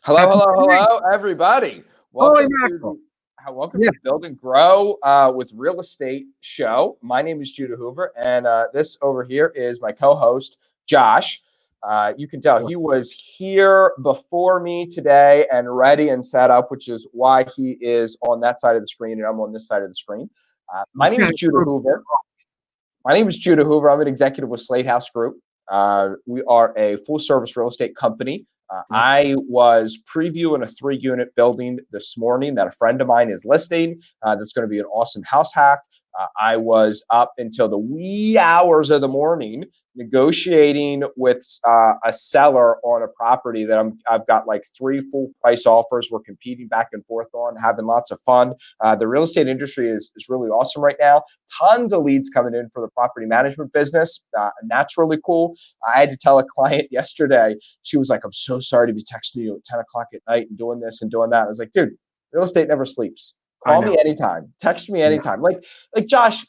Hello, Happy hello, Friday. hello, everybody. Holy Welcome to mackerel. welcome Yeah. to Build and Grow with Real Estate Show. My name is Judah Hoover, and this over here is my co-host Josh. You can tell he was here before me today and ready and set up, which is why he is on that side of the screen and I'm on this side of the screen. My name is Judah Hoover. My name is Judah Hoover. I'm an executive with Slate House Group. We are a full-service real estate company. I was previewing a 3-unit building this morning that a friend of mine is listing. That's going to be an awesome house hack. I was up until the wee hours of the morning negotiating with a seller on a property that I've got like 3 full price offers. We're competing back and forth on, having lots of fun. The real estate industry is really awesome right now. Tons of leads coming in for the property management business. And that's really cool. I had to tell a client yesterday, she was like, I'm so sorry to be texting you at 10 o'clock at night and doing this and doing that. I was like, dude, real estate never sleeps. I Call know. me anytime. Text me anytime. Like Josh,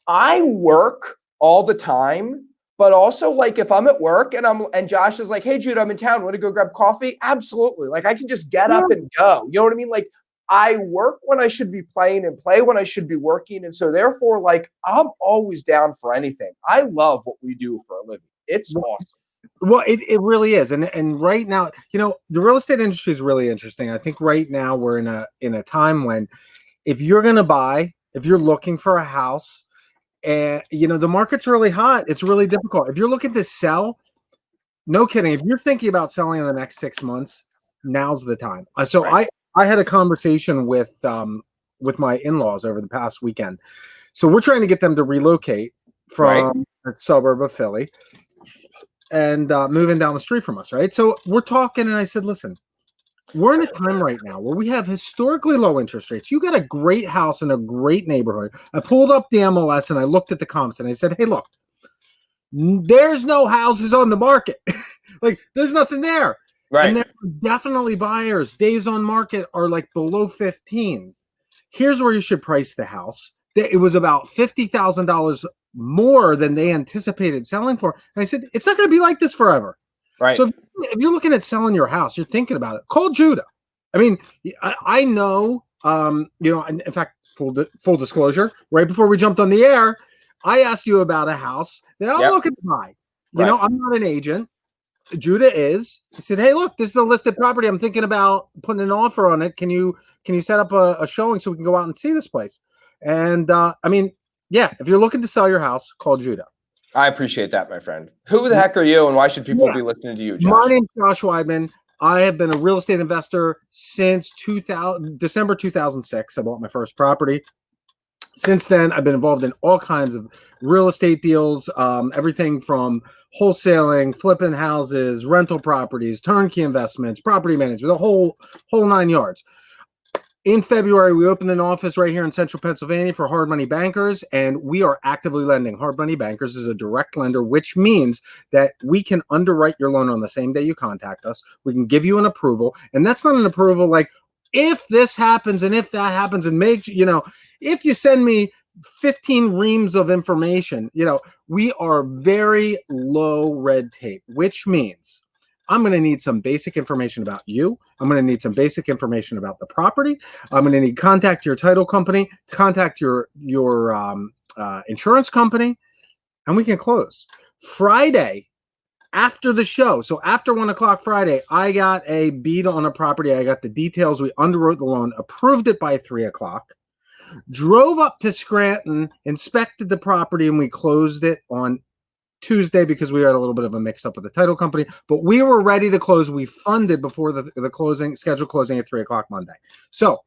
I work all the time, but also like if I'm at work and Josh is like, hey Jude, I'm in town. Want to go grab coffee? Absolutely. Like I can just get up and go. You know what I mean? Like I work when I should be playing and play when I should be working. And so therefore, like I'm always down for anything. I love what we do for a living. It's awesome. Well, it really is. And right now, the real estate industry is really interesting. I think right now we're in a time when if you're going to buy, if you're looking for a house, and the market's really hot, it's really difficult. If you're looking to sell, no kidding. If you're thinking about selling in the next 6 months, now's the time. So Right. I had a conversation with my in-laws over the past weekend. So we're trying to get them to relocate from a suburb of Philly and moving down the street from us, right? So we're talking, and I said, listen, we're in a time right now where we have historically low interest rates. You got a great house in a great neighborhood. I pulled up the MLS and I looked at the comps and I said, hey, look, there's no houses on the market. Like there's nothing there. Right. And there are definitely buyers. Days on market are like below 15. Here's where you should price the house. It was about $50,000 more than they anticipated selling for. And I said, it's not going to be like this forever. Right. So if you're looking at selling your house, you're thinking about it, call Judah. I mean, I know, in fact, full disclosure, right before we jumped on the air, I asked you about a house that I'm looking to buy. I'm not an agent. Judah is. He said, hey, look, this is a listed property. I'm thinking about putting an offer on it. Can you set up a showing so we can go out and see this place? And if you're looking to sell your house, call Judah. I appreciate that, my friend. Who the heck are you, and why should people be listening to you, Josh? My name's Josh Weidman. I have been a real estate investor since December 2006. I bought my first property. Since then, I've been involved in all kinds of real estate deals, everything from wholesaling, flipping houses, rental properties, turnkey investments, property management, the whole 9 yards. In February, we opened an office right here in Central Pennsylvania for Hard Money Bankers, and we are actively lending. Hard Money Bankers is a direct lender, which means that we can underwrite your loan on the same day you contact us. We can give you an approval, and that's not an approval like if this happens and if that happens and if you send me 15 reams of information, we are very low red tape, which means I'm going to need some basic information about you. I'm going to need some basic information about the property. I'm going to need contact your title company, contact your insurance company, and we can close. Friday, after the show, so after 1 o'clock Friday, I got a beat on a property. I got the details. We underwrote the loan, approved it by 3 o'clock, drove up to Scranton, inspected the property, and we closed it on Tuesday because we had a little bit of a mix-up with the title company, but we were ready to close. We funded before the scheduled closing at 3 o'clock Monday. So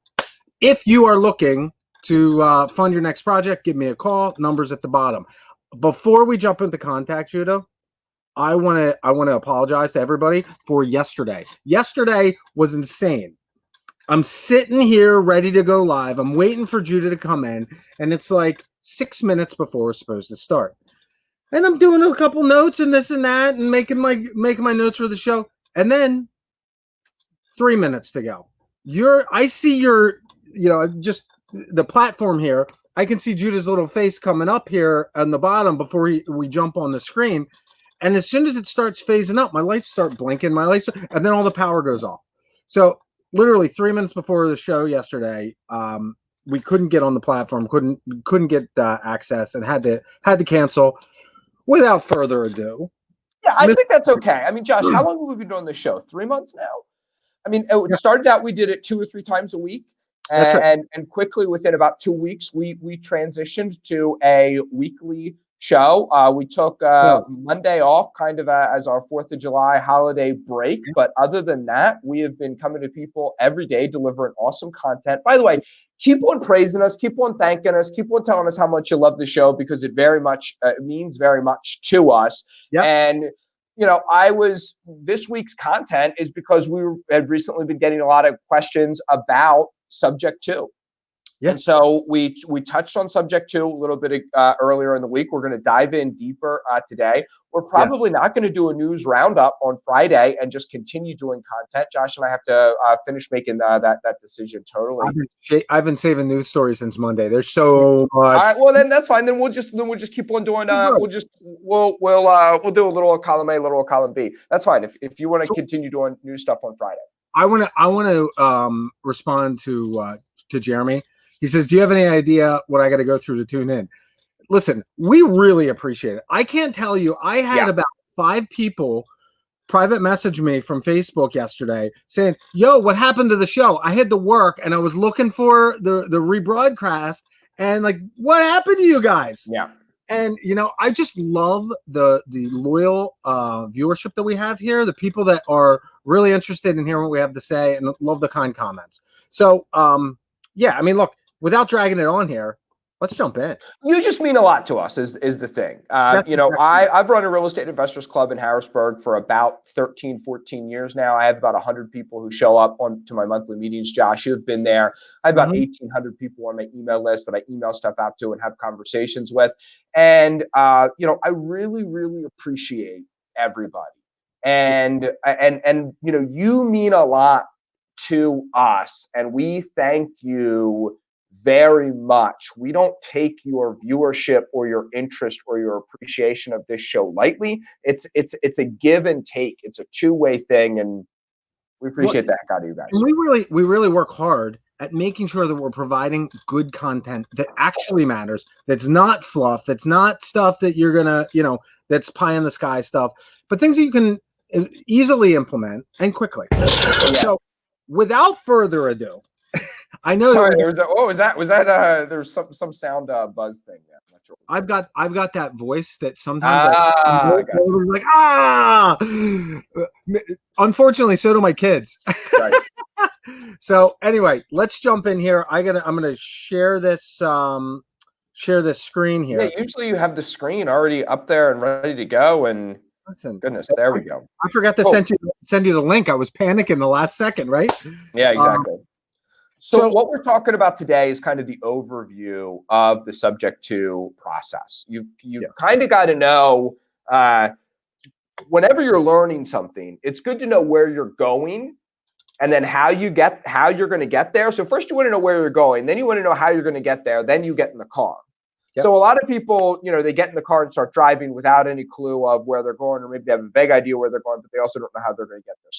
if you are looking to fund your next project, give me a call. Numbers at the bottom. Before we jump into contact, Judah, I want to apologize to everybody for yesterday. Yesterday was insane. I'm sitting here ready to go live. I'm waiting for Judah to come in, and it's like 6 minutes before we're supposed to start. And I'm doing a couple notes and this and that and making my notes for the show. And then 3 minutes to go. I see just the platform here. I can see Judah's little face coming up here on the bottom before we jump on the screen. And as soon as it starts phasing up, my lights start blinking, and then all the power goes off. So literally 3 minutes before the show yesterday, we couldn't get on the platform, couldn't get access, and had to cancel. Without further ado, Yeah, I think that's okay. I mean, Josh, how long have we been doing this show? 3 months now? I mean, it started out, we did it 2 or 3 times a week. That's right. And quickly, within about 2 weeks, we transitioned to a weekly show. We took Monday off kind of as our 4th of July holiday break. But other than that, we have been coming to people every day, delivering awesome content. By the way, keep on praising us, keep on thanking us, keep on telling us how much you love the show, because it very much means very much to us. Yep. And this week's content is because we had recently been getting a lot of questions about subject 2. Yeah. And so we touched on subject 2 a little bit earlier in the week. We're going to dive in deeper today. We're probably not going to do a news roundup on Friday and just continue doing content. Josh and I have to finish making that decision totally. I've been saving news stories since Monday. There's so much. All right, well then that's fine. Then we'll just keep on doing. We'll do a little column A, little column B. That's fine. If you want to continue doing new stuff on Friday. I want to respond to Jeremy. He says, "Do you have any idea what I got to go through to tune in?" Listen, we really appreciate it. I can't tell you. I had about 5 people private message me from Facebook yesterday saying, "Yo, what happened to the show? I had to work and I was looking for the rebroadcast, and like, what happened to you guys?" Yeah. And I just love the loyal viewership that we have here, the people that are really interested in hearing what we have to say, and love the kind comments. So I mean, look, without dragging it on here, let's jump in. You just mean a lot to us is the thing. I've run a real estate investors club in Harrisburg for about 13, 14 years now. I have about 100 people who show up to my monthly meetings. Josh, you've been there. I have about 1,800 people on my email list that I email stuff out to and have conversations with. And, I really, really appreciate everybody. And you mean a lot to us, and we thank you very much. We don't take your viewership or your interest or your appreciation of this show lightly. It's a give and take. It's a two-way thing, and we appreciate the heck out of you guys. We really work hard at making sure that we're providing good content that actually matters. That's not fluff. That's not stuff that you're gonna, that's pie in the sky stuff, but things that you can easily implement and quickly. Yeah. So, without further ado, I know. Sorry, there was some sound buzz thing. Yeah, I'm not sure. I've got that voice that sometimes Unfortunately, so do my kids. Right. So anyway, let's jump in here. I'm gonna share this screen here. Yeah, usually you have the screen already up there and ready to go, and goodness, there we go. I forgot to send you the link. I was panicking the last second, right? Yeah, exactly. So what we're talking about today is kind of the overview of the subject 2 process. You kind of got to know, whenever you're learning something, it's good to know where you're going, and then how you're going to get there. So first you want to know where you're going, then you want to know how you're going to get there, then you get in the car. Yep. So a lot of people, they get in the car and start driving without any clue of where they're going, or maybe they have a vague idea where they're going, but they also don't know how they're going to get there.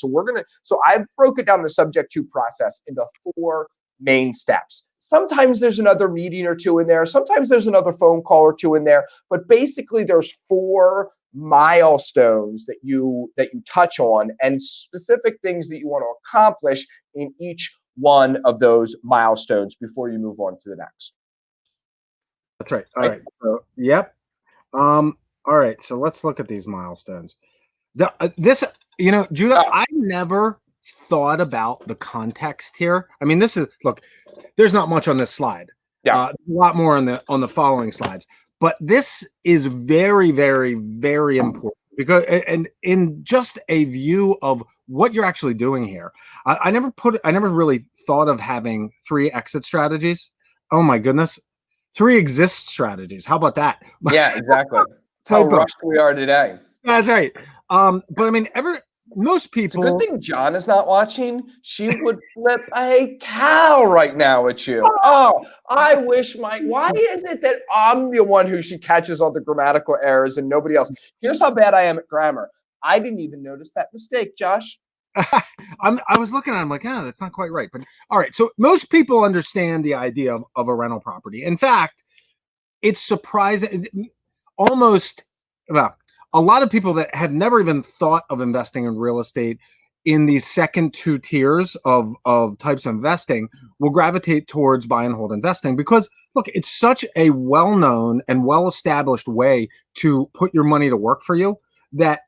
So I broke it down, the subject 2 process, into 4 main steps. Sometimes there's another meeting or 2 in there. Sometimes there's another phone call or 2 in there. But basically, there's 4 milestones that you touch on, and specific things that you want to accomplish in each one of those milestones before you move on to the next. That's right. All right. So, yep. All right. So let's look at these milestones. Judah, I never thought about the context here. I mean, there's not much on this slide. Yeah, a lot more on the following slides. But this is very, very, very important, because and in just a view of what you're actually doing here. I never really thought of having 3 exit strategies. Oh my goodness. 3 exist strategies. How about that? Yeah, exactly. That's how rushed we are today. That's right. But I mean, most people. It's a good thing John is not watching. She would flip a cow right now at you. Oh, I wish why is it that I'm the one who she catches all the grammatical errors and nobody else? Here's how bad I am at grammar. I didn't even notice that mistake, Josh. I was looking at it, I'm like, oh, that's not quite right. But all right. So most people understand the idea of a rental property. In fact, it's surprising. Almost, well, a lot of people that have never even thought of investing in real estate in these second two tiers of types of investing will gravitate towards buy and hold investing because look, it's such a well-known and well-established way to put your money to work for you that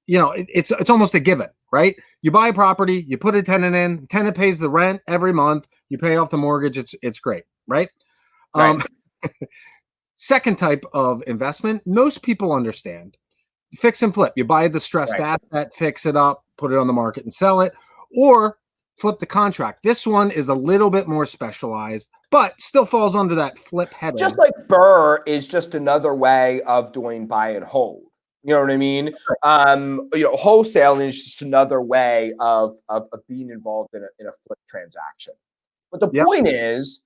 it's almost a given, right? You buy a property, you put a tenant in, the tenant pays the rent every month, you pay off the mortgage, it's great, right? Right. Second type of investment, most people understand. Fix and flip. You buy the distressed Right. asset, fix it up, put it on the market and sell it, or flip the contract. This one is a little bit more specialized, but still falls under that flip heading. Just like Burr is just another way of doing buy and hold. You know what I mean? Wholesaling is just another way of being involved in a flip transaction. But the Yep. point is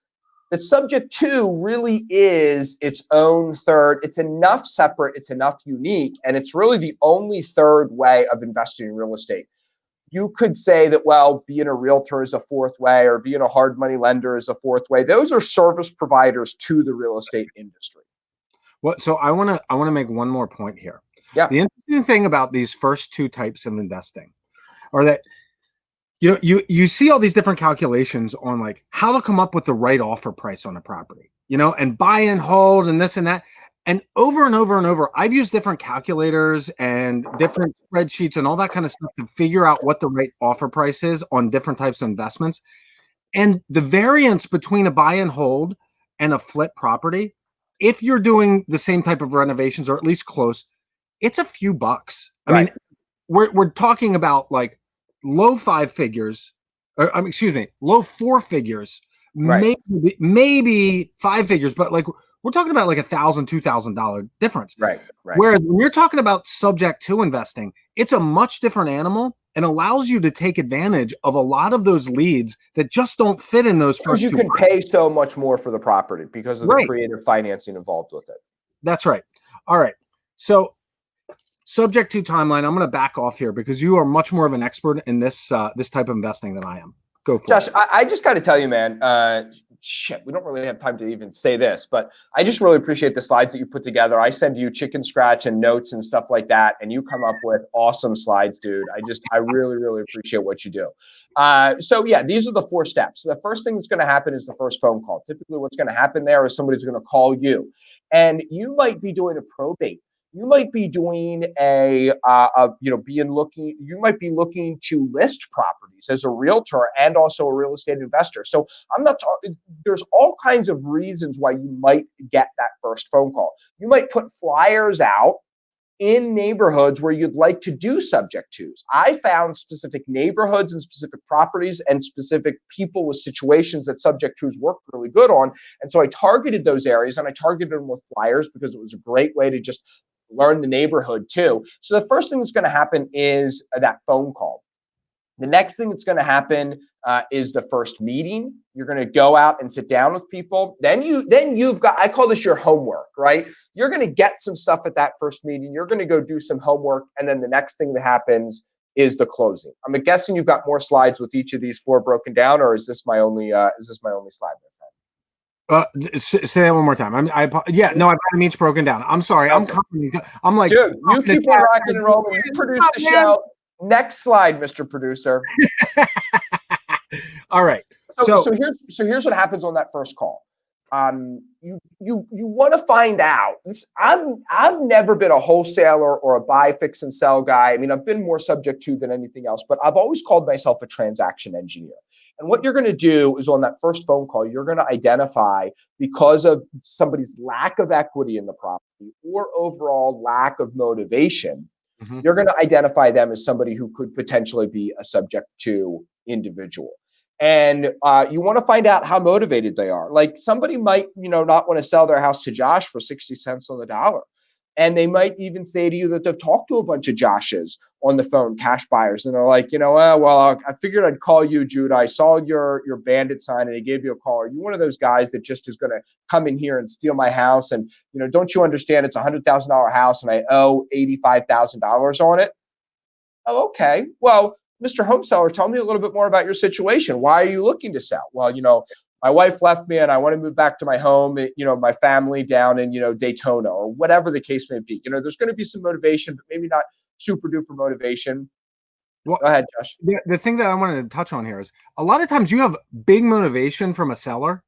that subject to really is its own third. It's enough separate, it's enough unique, and it's really the only third way of investing in real estate. You could say that, well, being a realtor is a fourth way, or being a hard money lender is a fourth way. Those are service providers to the real estate industry. Well, so I want to make one more point here. Yeah. The interesting thing about these first two types of investing are that you see all these different calculations on like how to come up with the right offer price on a property, and buy and hold and this and that. And over and over and over, I've used different calculators and different spreadsheets and all that kind of stuff to figure out what the right offer price is on different types of investments. And the variance between a buy and hold and a flip property, if you're doing the same type of renovations or at least close, it's a few bucks. I mean, we're talking about like low five figures, or excuse me, low four figures, Right. maybe five figures, but like we're talking about like $1,000, $2,000 difference. Right. Whereas when you're talking about subject to investing, it's a much different animal and allows you to take advantage of a lot of those leads that just don't fit in those Because first you two. can pay so much more for the property because of the creative financing involved with it. That's right. All right. So subject to timeline, I'm going to back off here because you are much more of an expert in this type of investing than I am. Go for Josh, it. I just got to tell you, man, we don't really have time to even say this, but I just really appreciate the slides that you put together. I send you chicken scratch and notes and stuff like that, and you come up with awesome slides, dude. I really, really appreciate what you do. So yeah, these are the 4 steps. The first thing that's going to happen is the first phone call. Typically what's going to happen there is somebody's going to call you, and you might be doing a probate. You might be doing you might be looking to list properties as a realtor and also a real estate investor. So I'm not talking, there's all kinds of reasons why you might get that first phone call. You might put flyers out in neighborhoods where you'd like to do subject tos. I found specific neighborhoods and specific properties and specific people with situations that subject tos worked really good on. And so I targeted those areas, and I targeted them with flyers because it was a great way to just learn the neighborhood too. So the first thing that's going to happen is that phone call. The next thing that's going to happen is the first meeting. You're going to go out and sit down with people. Then you've got, I call this your homework, right? You're going to get some stuff at that first meeting. You're going to go do some homework, and then the next thing that happens is the closing. I'm guessing you've got more slides with each of these 4 broken down, or is this my only slide? Say that one more time. I mean it's broken down. I'm sorry. Okay. I'm like, dude, you keep on rocking and rolling. You produce the show. Next slide, Mr. Producer. All right. So here's what happens on that first call. You want to find out. I've never been a wholesaler or a buy, fix, and sell guy. I mean, I've been more subject to than anything else, but I've always called myself a transaction engineer. And what you're going to do is on that first phone call, you're going to identify, because of somebody's lack of equity in the property or overall lack of motivation, you're going to identify them as somebody who could potentially be a subject to individual. And you want to find out how motivated they are. Like somebody might, not want to sell their house to Josh for 60 cents on the dollar. And they might even say to you that they've talked to a bunch of Joshes on the phone, cash buyers. And they're like, I figured I'd call you, Jude. I saw your bandit sign and I gave you a call. Are you one of those guys that just is going to come in here and steal my house? And, don't you understand it's $100,000 house and I owe $85,000 on it? Oh, okay. Well, Mr. Home Seller, tell me a little bit more about your situation. Why are you looking to sell? Well, my wife left me and I want to move back to my home, my family down in, Daytona or whatever the case may be. There's going to be some motivation, but maybe not super duper motivation. Well, go ahead, Josh. The thing that I wanted to touch on here is a lot of times you have big motivation from a seller,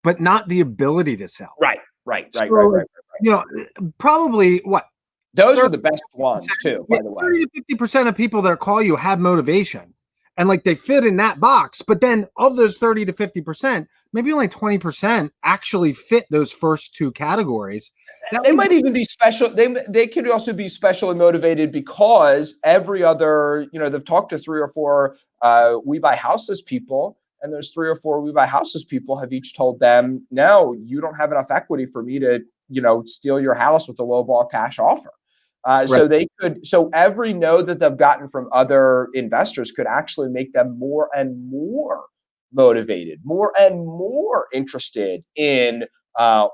but not the ability to sell. Right. Probably what? Those are the best ones too, by the way. 30 to 50% of people that call you have motivation and like they fit in that box. But then of those 30 to 50%, maybe only 20% actually fit those first two categories. They might even be special. They could also be specially motivated because every other, they've talked to 3 or 4 We Buy Houses people, and those 3 or 4 We Buy Houses people have each told them, no, you don't have enough equity for me to, steal your house with a low ball cash offer. Right. So every no that they've gotten from other investors could actually make them more and more motivated, more and more interested in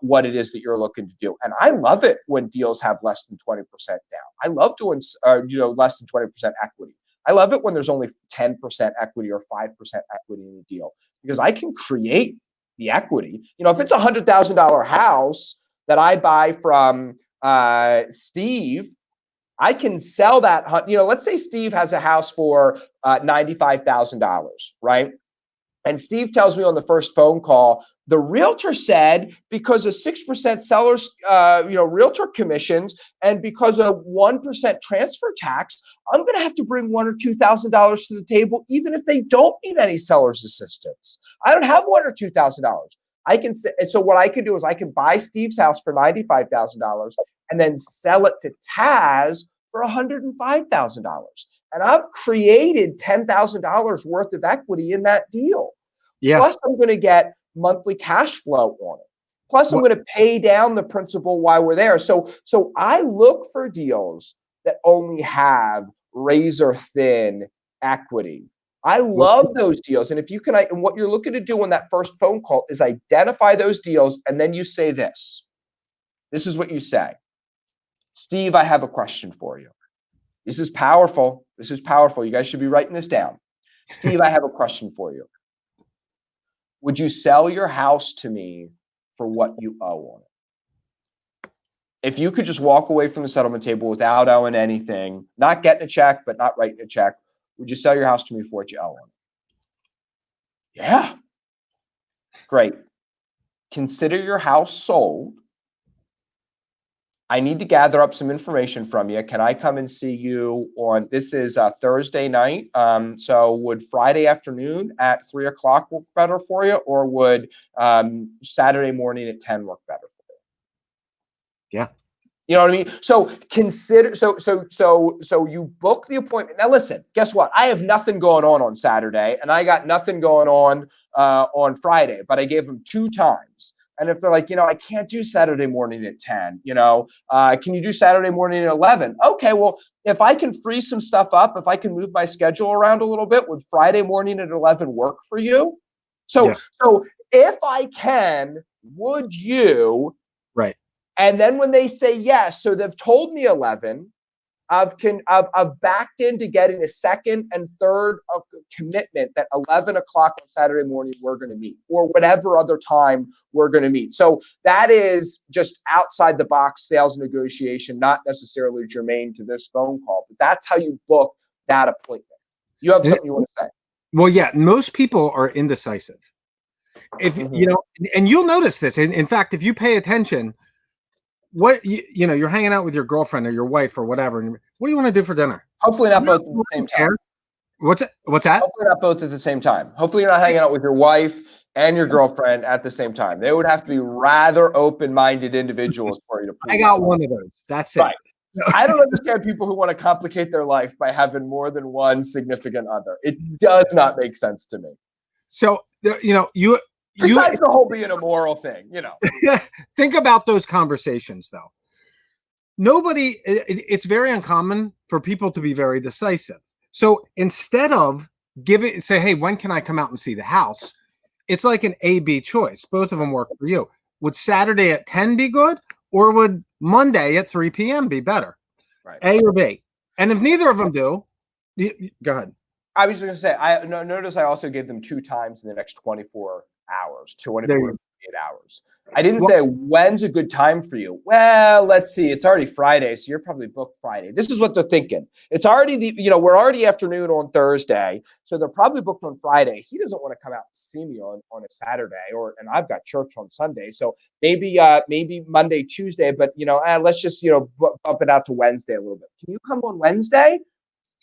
what it is that you're looking to do. And I love it when deals have less than 20% down. I love doing, less than 20% equity. I love it when there's only 10% equity or 5% equity in a deal, because I can create the equity. If it's $100,000 house that I buy from Steve, I can sell that. Let's say Steve has a house for $95,000, right? And Steve tells me on the first phone call, the realtor said because of 6% sellers, realtor commissions, and because of 1% transfer tax, I'm going to have to bring $1,000 or $2,000 to the table, even if they don't need any seller's assistance. I don't have $1,000 or $2,000. I can say, and so what I can do is I can buy Steve's house for $95,000 and then sell it to Taz for $105,000. And I've created $10,000 worth of equity in that deal. Yeah. Plus, I'm going to get monthly cash flow on it. Plus, I'm going to pay down the principal while we're there. So I look for deals that only have razor thin equity. I love those deals. And if you can, and what you're looking to do on that first phone call is identify those deals. And then you say this. This is what you say. Steve, I have a question for you. This is powerful. This is powerful. You guys should be writing this down. Steve, I have a question for you. Would you sell your house to me for what you owe on it? If you could just walk away from the settlement table without owing anything, not getting a check, but not writing a check, would you sell your house to me for what you owe on it? Yeah. Great. Consider your house sold. I need to gather up some information from you. Can I come and see you on, this is Thursday night. So would Friday afternoon at 3:00 work better for you? Or would Saturday morning at 10 work better for you? Yeah. You know what I mean? So consider, so you book the appointment. Now listen, guess what? I have nothing going on Saturday, and I got nothing going on Friday, but I gave them 2 times. And if they're like, I can't do Saturday morning at 10, can you do Saturday morning at 11? Okay, well, if I can free some stuff up, if I can move my schedule around a little bit, would Friday morning at 11 work for you? So if I can, would you? Right. And then when they say yes, so they've told me 11, I've backed into getting a second and third of commitment that 11 o'clock on Saturday morning we're going to meet, or whatever other time we're going to meet. So that is just outside the box sales negotiation, not necessarily germane to this phone call, but that's how you book that appointment. You have something you want to say? Well, yeah, most people are indecisive. If and you'll notice this. In fact, if you pay attention, you're hanging out with your girlfriend or your wife or whatever, and what do you want to do for dinner? Hopefully not both at the same time. What's that? Hopefully not both at the same time. Hopefully you're not hanging out with your wife and your girlfriend at the same time. They would have to be rather open-minded individuals for you to pull. I got one of those. That's it. Right. I don't understand people who want to complicate their life by having more than one significant other. It does not make sense to me. So, besides the whole being a moral thing, think about those conversations though. It's very uncommon for people to be very decisive. So instead of say, hey, when can I come out and see the house? It's like an A-B choice. Both of them work for you. Would Saturday at 10 be good? Or would Monday at 3 p.m. be better? Right. A or B. And if neither of them do, go ahead. I was just gonna say, notice I also gave them 2 times in the next 24 hours, There 24 to you 48 hours. I didn't well, say when's a good time for you. Well, let's see. It's already Friday, so you're probably booked Friday. This is what they're thinking. It's already we're already afternoon on Thursday, so they're probably booked on Friday. He doesn't want to come out and see me on a Saturday, and I've got church on Sunday, so maybe Monday, Tuesday, but let's just bump it out to Wednesday a little bit. Can you come on Wednesday?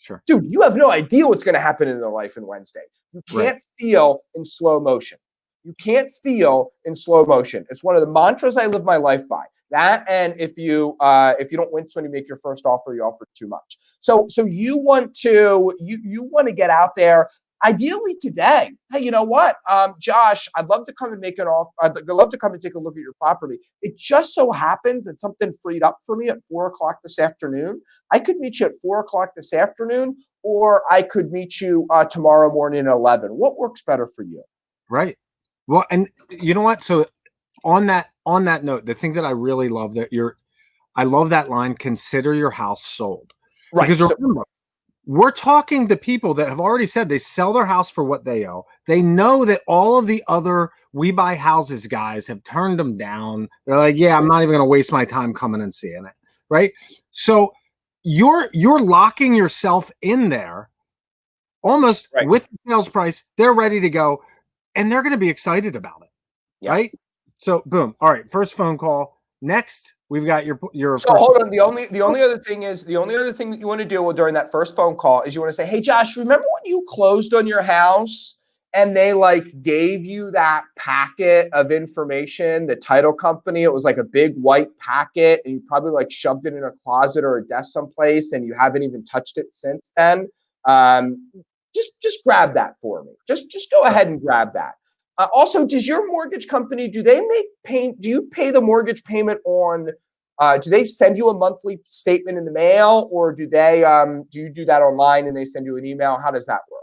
sure. Dude, you have no idea what's going to happen in their life in Wednesday. You Right. can't steal in slow motion. You can't steal in slow motion. It's one of the mantras I live my life by. That, and if you don't wince when you make your first offer, you offer too much. So you want to get out there. Ideally today. Hey, you know what, Josh? I'd love to come and make an offer. I'd love to come and take a look at your property. It just so happens that something freed up for me at 4 o'clock this afternoon. I could meet you at 4 o'clock this afternoon, or I could meet you tomorrow morning at 11. What works better for you? Right. Well, and you know what? So on that note, the thing that I really love I love that line, consider your house sold. Right. Because So remember, we're talking to people that have already said they sell their house for what they owe. They know that all of the other We Buy Houses guys have turned them down. They're like, yeah, I'm not even going to waste my time coming and seeing it. Right. So you're locking yourself in there almost right. with the sales price. They're ready to go and they're going to be excited about it. Yeah. Right. So boom. All right. First phone call. Next, we've got your So first. hold on. The only other thing that you want to do during that first phone call is you want to say, "Hey, Josh, remember when you closed on your house and they gave you that packet of information, the title company? It was like a big white packet, and you probably shoved it in a closet or a desk someplace, and you haven't even touched it since then. Um, just grab that for me. Just go ahead and grab that. Also, does your mortgage company do you pay the mortgage payment on? Do they send you a monthly statement in the mail, or do you do that online and they send you an email? How does that work?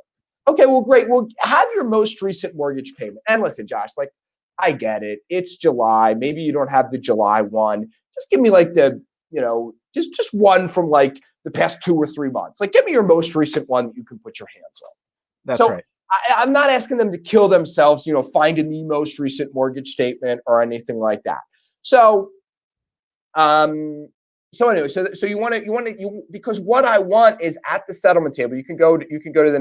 Okay, well, great. Well, have your most recent mortgage payment. And listen, Josh, I get it. It's July. Maybe you don't have the July one. Just give me just one from the past 2 or 3 months. Give me your most recent one that you can put your hands on. That's So right. I'm not asking them to kill themselves, finding the most recent mortgage statement or anything like that. So um, anyway, so because what I want is at the settlement table. You can go to the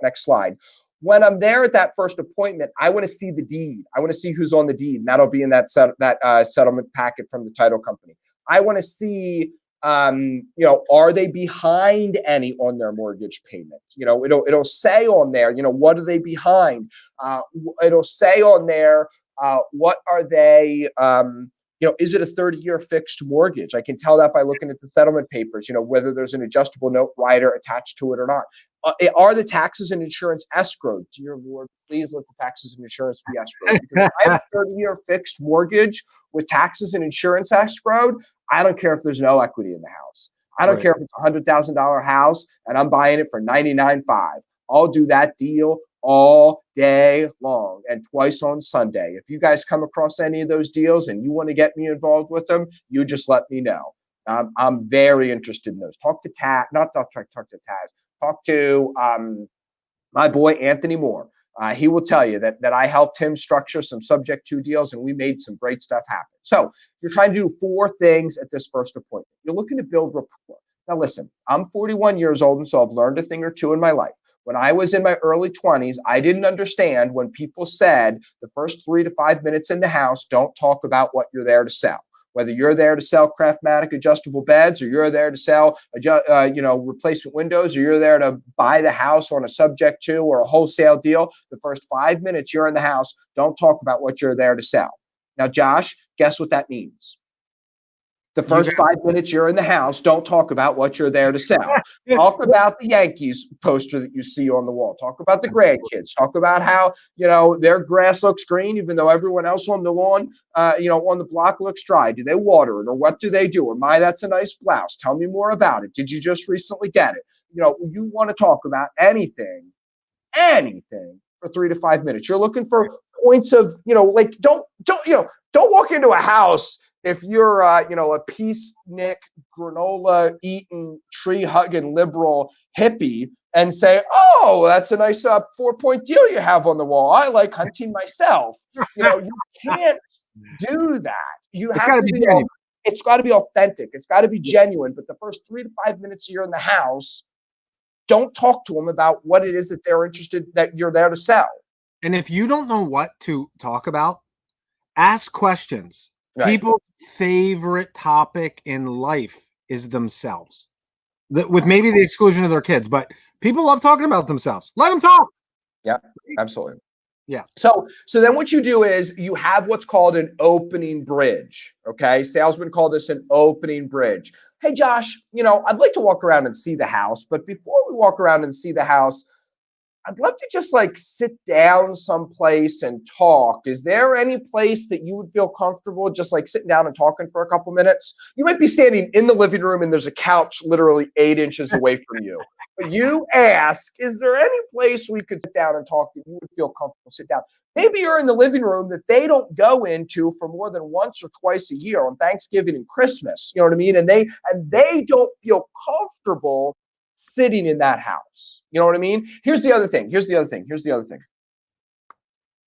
next slide. When I'm there at that first appointment, I want to see the deed. I want to see who's on the deed, and that'll be in that settlement packet from the title company. I want to see, are they behind any on their mortgage payment? It'll say on there, what are they behind? It'll say on there, what are they? Is it a 30-year fixed mortgage? I can tell that by looking at the settlement papers, whether there's an adjustable note rider attached to it or not. Are the taxes and insurance escrowed? Dear Lord, please let the taxes and insurance be escrowed. Because if I have a 30-year fixed mortgage with taxes and insurance escrowed, I don't care if there's no equity in the house. I don't Right. care if it's a $100,000 house and I'm buying it for $99,500. I'll do that deal all day long and twice on Sunday. If you guys come across any of those deals and you want to get me involved with them, you just let me know. I'm very interested in those. Talk to Taz, talk to Taz. Talk to my boy Anthony Moore. He will tell you that I helped him structure some subject to deals and we made some great stuff happen. So you're trying to do 4 things at this first appointment. You're looking to build rapport. Now listen, I'm 41 years old, and so I've learned a thing or two in my life. When I was in my early 20s, I didn't understand when people said the first 3 to 5 minutes in the house, don't talk about what you're there to sell. Whether you're there to sell Craftmatic adjustable beds, or you're there to sell replacement windows, or you're there to buy the house on a subject to or a wholesale deal, the first 5 minutes you're in the house, don't talk about what you're there to sell. Now, Josh, guess what that means? The first 5 minutes you're in the house, don't talk about what you're there to sell. Talk about the Yankees poster that you see on the wall. Talk about the grandkids. Talk about how, their grass looks green, even though everyone else on the lawn, on the block looks dry. Do they water it, or what do they do? Or my, that's a nice blouse. Tell me more about it. Did you just recently get it? You want to talk about anything for 3 to 5 minutes. You're looking for points of, don't walk into a house if you're, a peacenik, granola eating, tree hugging liberal hippie and say, "Oh, that's a nice 4-point deal you have on the wall. I like hunting myself." You can't do that. You It's have got to to be be. genuine. It's got to be authentic. It's got to be genuine. But the first 3 to 5 minutes you're in the house, don't talk to them about what it is that they're interested that you're there to sell. And if you don't know what to talk about, ask questions. Right. People's favorite topic in life is themselves, with maybe the exclusion of their kids, but people love talking about themselves. Let them talk. Yeah, absolutely. Yeah. So then what you do is you have what's called an opening bridge. Okay. Salesmen call this an opening bridge. Hey, Josh, I'd like to walk around and see the house, but before we walk around and see the house, I'd love to just like sit down someplace and talk. Is there any place that you would feel comfortable just like sitting down and talking for a couple minutes? You might be standing in the living room and there's a couch literally 8 inches away from you. But you ask, is there any place we could sit down and talk that you would feel comfortable sit down? Maybe you're in the living room that they don't go into for more than once or twice a year on Thanksgiving and Christmas. You know what I mean? And they don't feel comfortable sitting in that house. You know what I mean? Here's the other thing.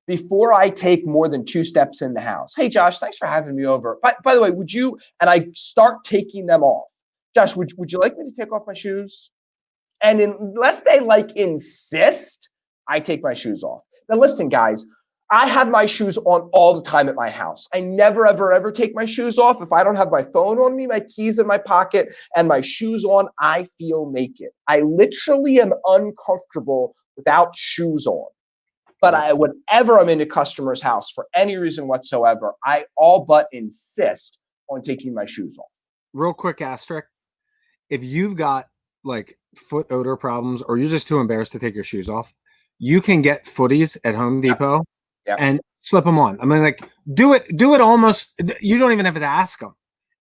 Before I take more than 2 steps in the house, hey, Josh, thanks for having me over. By the way, would you, and I start taking them off. Josh, would you like me to take off my shoes? And unless they like insist, I take my shoes off. Now, listen, guys, I have my shoes on all the time at my house. I never, ever, ever take my shoes off. If I don't have my phone on me, my keys in my pocket, and my shoes on, I feel naked. I literally am uncomfortable without shoes on. But whenever I'm in a customer's house for any reason whatsoever, I all but insist on taking my shoes off. Real quick asterisk. If you've got like foot odor problems or you're just too embarrassed to take your shoes off, you can get footies at Home Depot and slip them on. I mean, like do it almost, you don't even have to ask them.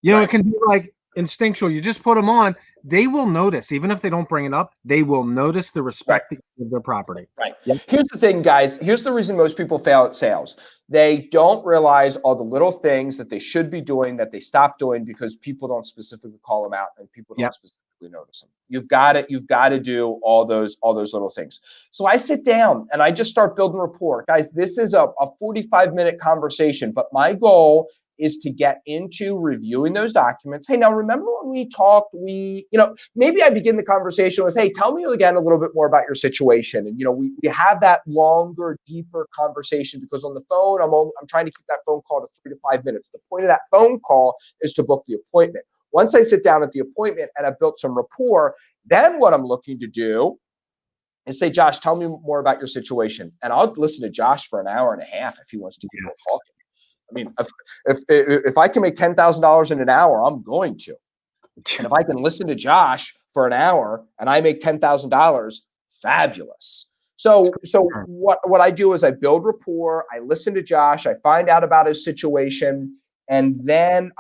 It can be like instinctual. You just put them on. They will notice, even if they don't bring it up, they will notice the respect that you give their property. Right. Yep. Here's the thing, guys. Here's the reason most people fail at sales. They don't realize all the little things that they should be doing that they stop doing because people don't specifically call them out and people don't specifically notice them. You've got to do all those little things. So I sit down and I just start building rapport. Guys, this is a 45-minute conversation, but my goal is to get into reviewing those documents. Hey, now remember when we talked, maybe I begin the conversation with, hey, tell me again a little bit more about your situation. And, we have that longer, deeper conversation because on the phone, I'm trying to keep that phone call to 3 to 5 minutes. The point of that phone call is to book the appointment. Once I sit down at the appointment and I've built some rapport, then what I'm looking to do is say, Josh, tell me more about your situation. And I'll listen to Josh for an hour and a half if he wants to keep talking. I mean, if I can make $10,000 in an hour, I'm going to. And if I can listen to Josh for an hour and I make $10,000, fabulous. So what I do is I build rapport. I listen to Josh. I find out about his situation, and then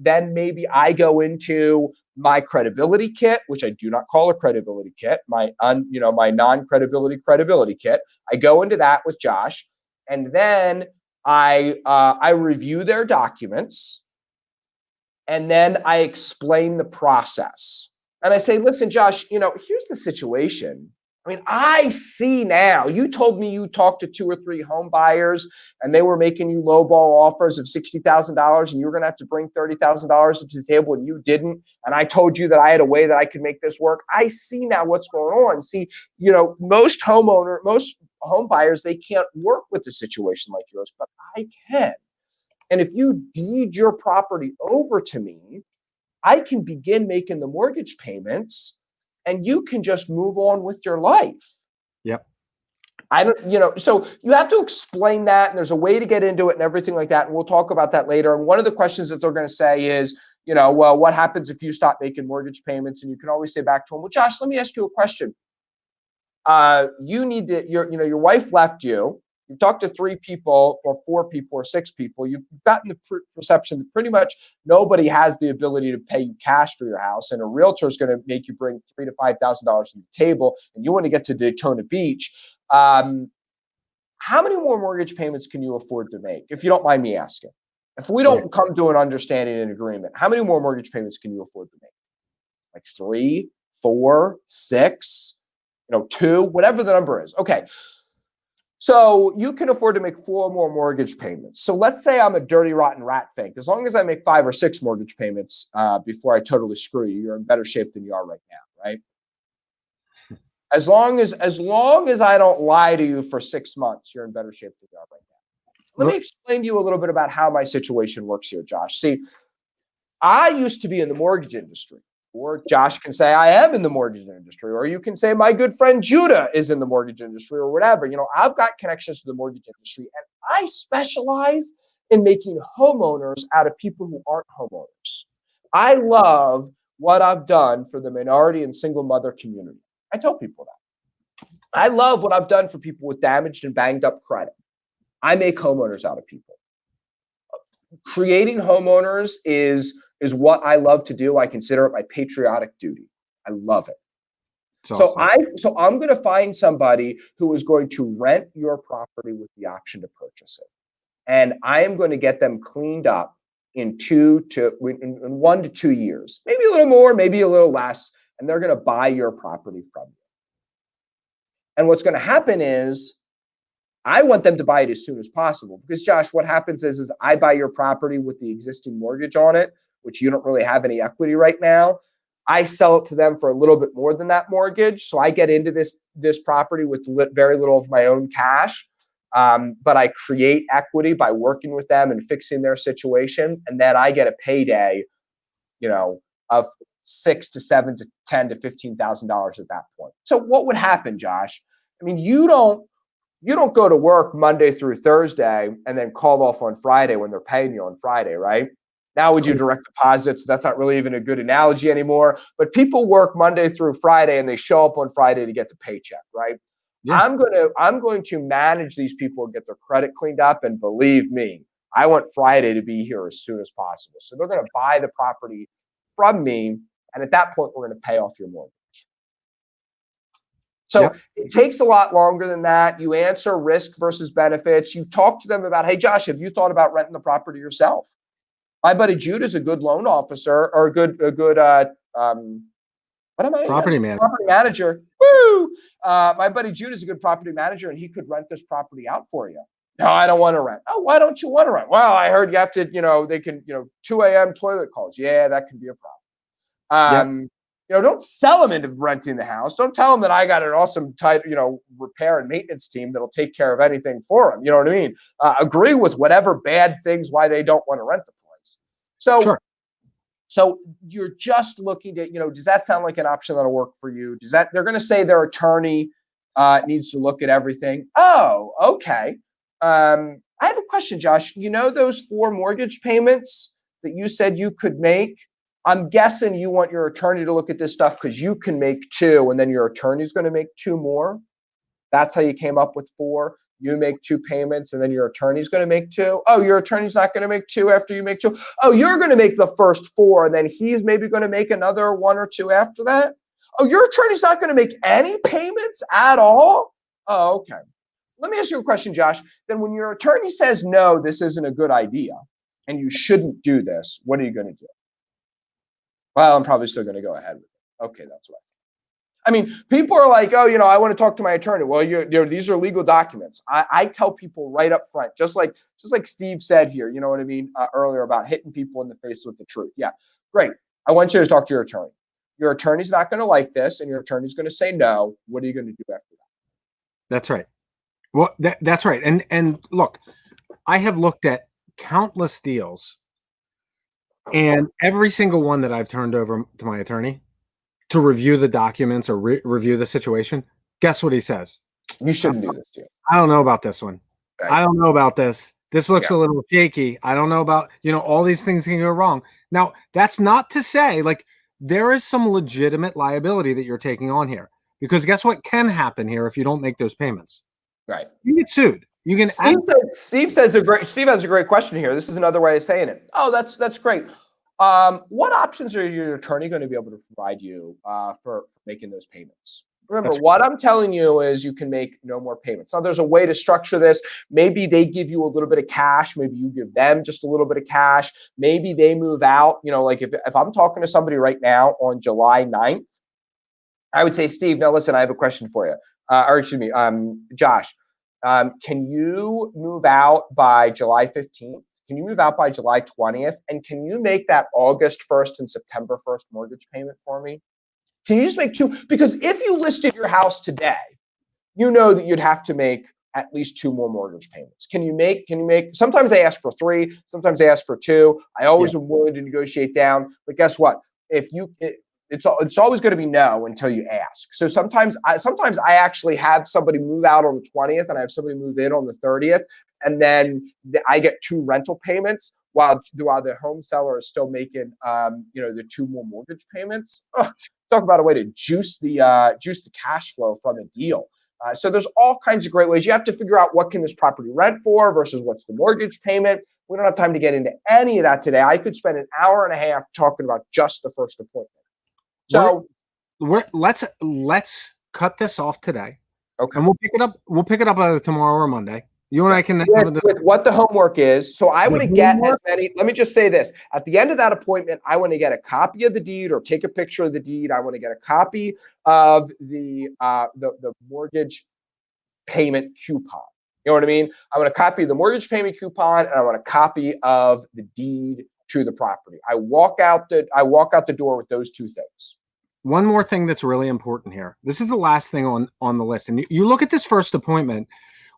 maybe I go into my credibility kit, which I do not call a credibility kit. My non-credibility kit. I go into that with Josh, and then I review their documents, and then I explain the process. And I say, listen, Josh, here's the situation. I mean, I see now. You told me you talked to 2 or 3 home buyers and they were making you lowball offers of $60,000 and you were going to have to bring $30,000 to the table and you didn't. And I told you that I had a way that I could make this work. I see now what's going on. See, most home buyers, they can't work with a situation like yours, but I can. And if you deed your property over to me, I can begin making the mortgage payments and you can just move on with your life. Yep. So you have to explain that, and there's a way to get into it and everything like that. And we'll talk about that later. And one of the questions that they're going to say is, well, what happens if you stop making mortgage payments? And you can always say back to them, well, Josh, let me ask you a question. Your wife left you. You've talked to 3 people or 4 people or 6 people. You've gotten the perception that pretty much nobody has the ability to pay you cash for your house, and a realtor is going to make you bring $3,000 to $5,000 to the table, and you want to get to Daytona Beach. How many more mortgage payments can you afford to make, if you don't mind me asking? If we don't come to an understanding and agreement, how many more mortgage payments can you afford to make? Like 3, 4, 6? 2, whatever the number is. Okay. So you can afford to make 4 more mortgage payments. So let's say I'm a dirty, rotten rat fink. As long as I make 5 or 6 mortgage payments before I totally screw you, you're in better shape than you are right now, right? As long as I don't lie to you for 6 months, you're in better shape than you are right now. Let me explain to you a little bit about how my situation works here, Josh. See, I used to be in the mortgage industry, or Josh can say I am in the mortgage industry, or you can say my good friend Judah is in the mortgage industry, or whatever. I've got connections to the mortgage industry, and I specialize in making homeowners out of people who aren't homeowners. I love what I've done for the minority and single mother community. I tell people that. I love what I've done for people with damaged and banged up credit. I make homeowners out of people. Creating homeowners is what I love to do. I consider it my patriotic duty. I love it. So I'm going to find somebody who is going to rent your property with the option to purchase it. And I am going to get them cleaned up in 1 to 2 years, maybe a little more, maybe a little less. And they're going to buy your property from you. And what's going to happen is I want them to buy it as soon as possible, because Josh, what happens is I buy your property with the existing mortgage on it, which you don't really have any equity right now. I sell it to them for a little bit more than that mortgage. So I get into this property with very little of my own cash. But I create equity by working with them and fixing their situation. And then I get a payday, of $6,000 to $7,000 to $10,000 to $15,000 at that point. So what would happen, Josh? I mean, you don't go to work Monday through Thursday and then call off on Friday when they're paying you on Friday, right? Now we do direct deposits. That's not really even a good analogy anymore. But people work Monday through Friday and they show up on Friday to get the paycheck, right? Yeah. I'm going to manage these people and get their credit cleaned up. And believe me, I want Friday to be here as soon as possible. So they're going to buy the property from me. And at that point, we're going to pay off your mortgage. So It takes a lot longer than that. You answer risk versus benefits. You talk to them about, hey, Josh, have you thought about renting the property yourself? My buddy Jude is a good loan officer, or a good property manager. Property manager. Woo! My buddy Jude is a good property manager, and he could rent this property out for you. No, I don't want to rent. Oh, why don't you want to rent? Well, I heard you have to, they can, 2 a.m. toilet calls. Yeah, that can be a problem. Don't sell them into renting the house. Don't tell them that I got an awesome type, repair and maintenance team that'll take care of anything for them. You know what I mean? Agree with whatever bad things why they don't want to rent the place. So, sure. So you're just looking to, does that sound like an option that'll work for you? They're going to say their attorney needs to look at everything. Oh, okay. I have a question, Josh. Those 4 mortgage payments that you said you could make? I'm guessing you want your attorney to look at this stuff because you can make 2, and then your attorney's going to make 2 more. That's how you came up with 4. You make 2 payments, and then your attorney's going to make 2. Oh, your attorney's not going to make 2 after you make 2. Oh, you're going to make the first 4, and then he's maybe going to make another 1 or 2 after that. Oh, your attorney's not going to make any payments at all? Oh, okay. Let me ask you a question, Josh. Then when your attorney says, no, this isn't a good idea, and you shouldn't do this, what are you going to do? Well, I'm probably still going to go ahead with it. Okay, that's what I mean, people are like, oh, I want to talk to my attorney. Well, these are legal documents. I tell people right up front, just like Steve said here, you know what I mean, earlier about hitting people in the face with the truth. Yeah, great. I want you to talk to your attorney. Your attorney's not going to like this, and your attorney's going to say no. What are you going to do after that? That's right. Well, that's right. And look, I have looked at countless deals, and every single one that I've turned over to my attorney to review the documents or review the situation, guess what he says? You shouldn't do this, Jim. I don't know about this one. Right. I don't know about this. This looks a little shaky. I don't know about, all these things can go wrong. Now, that's not to say, there is some legitimate liability that you're taking on here. Because guess what can happen here if you don't make those payments? Right. You get sued. You can. Steve has a great question here. This is another way of saying it. Oh, that's great. What options are your attorney going to be able to provide you for making those payments? Remember, what I'm telling you is you can make no more payments. Now, there's a way to structure this. Maybe they give you a little bit of cash. Maybe you give them just a little bit of cash. Maybe they move out. If I'm talking to somebody right now on July 9th, I would say, Steve, now listen, I have a question for you. Or excuse me, Josh, can you move out by July 15th? Can you move out by July 20th? And can you make that August 1st and September 1st mortgage payment for me? Can you just make two? Because if you listed your house today, you know that you'd have to make at least two more mortgage payments. Sometimes they ask for three, sometimes they ask for two. I always am willing to negotiate down, but guess what? It's always going to be no until you ask. So sometimes I actually have somebody move out on the 20th and I have somebody move in on the 30th, and then I get two rental payments while the home seller is still making the two more mortgage payments. Talk about a way to juice the cash flow from a deal. So there's all kinds of great ways. You have to figure out what can this property rent for versus what's the mortgage payment. We don't have time to get into any of that today. I could spend an hour and a half talking about just the first appointment. So let's cut this off today. Okay. And we'll pick it up either tomorrow or Monday. You and I can with what the homework is. So I want to get as many. Let me just say this. At the end of that appointment, I want to get a copy of the deed or take a picture of the deed. I want to get a copy of the mortgage payment coupon. You know what I mean? I want a copy of the mortgage payment coupon and I want a copy of the deed to the property. I walk out the door with those two things. One more thing that's really important here. This is the last thing on the list. And you look at this first appointment,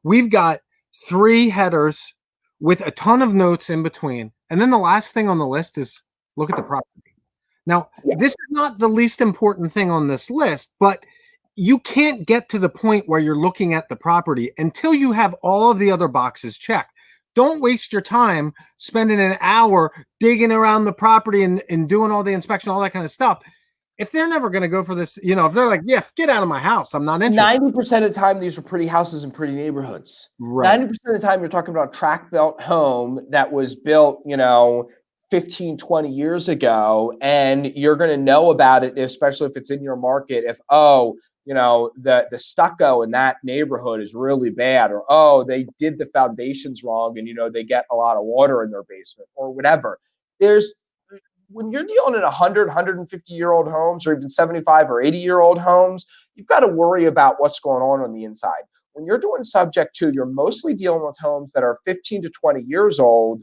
we've got 3 headers with a ton of notes in between. And then the last thing on the list is look at the property. Now, this is not the least important thing on this list, but you can't get to the point where you're looking at the property until you have all of the other boxes checked. Don't waste your time spending an hour digging around the property and doing all the inspection, all that kind of stuff. If they're never going to go for this, if they're like, yeah, get out of my house, I'm not interested. 90% of the time, these are pretty houses in pretty neighborhoods. Right. 90% of the time, you're talking about a tract belt home that was built, 15, 20 years ago, and you're going to know about it, especially if it's in your market. If, the stucco in that neighborhood is really bad, or, they did the foundations wrong and, they get a lot of water in their basement or whatever. When you're dealing in 100, 150-year-old homes or even 75 or 80-year-old homes, you've got to worry about what's going on the inside. When you're doing subject to, you're mostly dealing with homes that are 15 to 20 years old,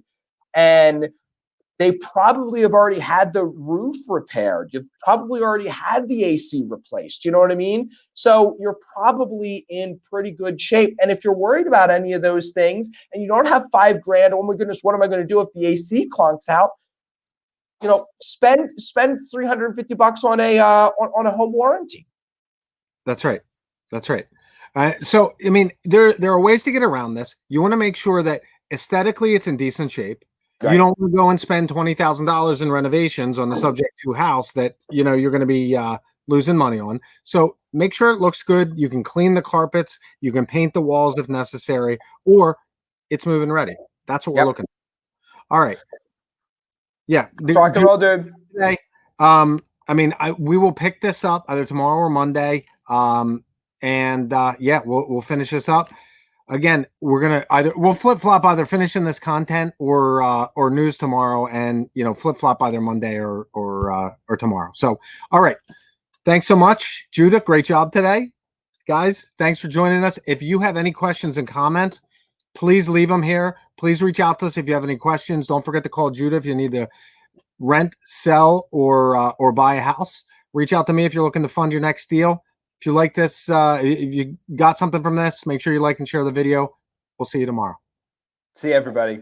and they probably have already had the roof repaired. You've probably already had the AC replaced. You know what I mean? So you're probably in pretty good shape. And if you're worried about any of those things and you don't have $5,000, oh my goodness, what am I going to do if the AC clunks out? Spend $350 on a home warranty. That's right. So, I mean, there are ways to get around this. You want to make sure that aesthetically it's in decent shape. Right. You don't want to go and spend $20,000 in renovations on the subject to house that you're going to be losing money on. So make sure it looks good. You can clean the carpets. You can paint the walls if necessary, or it's move-in ready. That's what we're looking at. All right. Yeah. Rock and roll, dude. Today, we will pick this up either tomorrow or Monday. We'll finish this up. Again, we'll flip-flop either finishing this content or news tomorrow, and flip-flop either Monday or tomorrow. So, all right. Thanks so much, Judah. Great job today. Guys, thanks for joining us. If you have any questions and comments, please leave them here. Please reach out to us if you have any questions. Don't forget to call Judah if you need to rent, sell, or buy a house. Reach out to me if you're looking to fund your next deal. If you like this, if you got something from this, make sure you like and share the video. We'll see you tomorrow. See you, everybody.